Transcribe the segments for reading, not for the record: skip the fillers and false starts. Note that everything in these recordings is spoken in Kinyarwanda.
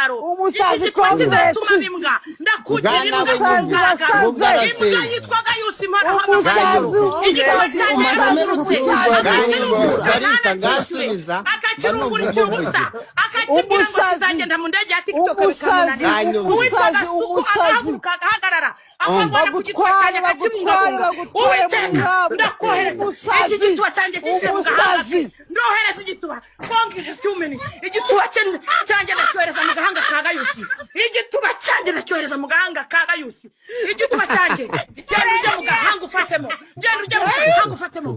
mugaragaro umusazi Congress imbwa ndakugira imbwa yitwaga Yusi Impara akakirungurikira ubusa akakibwira ngo kizagenda mu ndege ya TikTok bikamunanira uwitwaga Suku agahaguruka agahagarara akagwana ku gitwa cyanjye akakimungabunga Uwiteka ndakohereza iki gitwa cyanjye kishire mu gahanga ndohereza igituba Congress cyumeni igituba cyanjye ndacyohereza mu gahanga ka Gayusi igituba cyanjye ndacyohereza mu gahanga ka Gayusi igituba cyanjye genda ujya mu gahanga ufatemo genda ujya mu gahanga ufatemo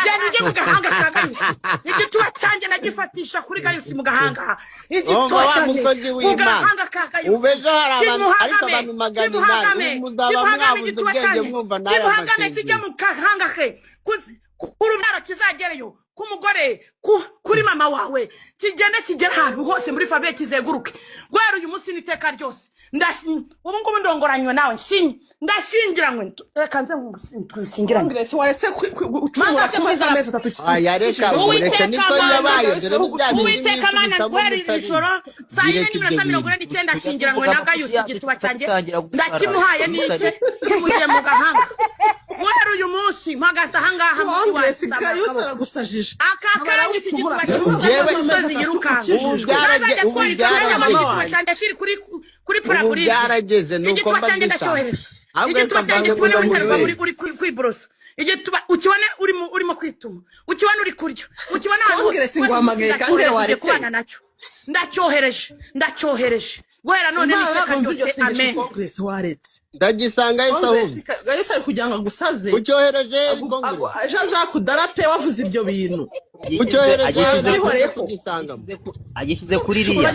genda ujya mu gahanga ka Gayusi igituba cyanjye nagifatisha kuri Gayusi mu gahanga igituba cyanjye mu gahanga ka Gayusi ubejo harabana ariko abantu magana inani muzaba mwabuze ubwenge mwumva nayo Kimuhagame kijya mu gahanga ke kurumara kizagereyo kumugore kuri mama wawe kigende kigera ahantu hose muri fabiye kizeguruke gwera uyu munsi niteka ryose ubu ngubu ndongoranywe nawe ndashingiranywe reka nze ngusingiranywe Congress wese ucumura kumeza amezi 3 ayareka ureke niko yabaye dore n'ibyaje Uwiteka mana gwera ijoro saa 4:49 ashingiranywe na Gayusi igituba cyanjye ndakimuhaye n'iki cyumuye mu gahanga gwera uyu munsi mpagaze ahangaha mu Congress Gayusi aragusajije akakaranye igituba cy'umusazi umusazi yirukanga kuri paraburize byarageze nuko mbabisha igituba cyanjye kubona witarwa muri kwiborosa igituba ukibone urimo kwituma ukibone uri kurya ukibone Congress ngwamagaye kandi waretse nacyo ndacyohereje guhera none niteka ryose amen Congress waretse ndagisanga isaho Gayusi ari kujyanga gusaze ucyohereje Congress aje azakudarape wavuze ibyo bintu ucyohereje kugisanga agishyize kuri riya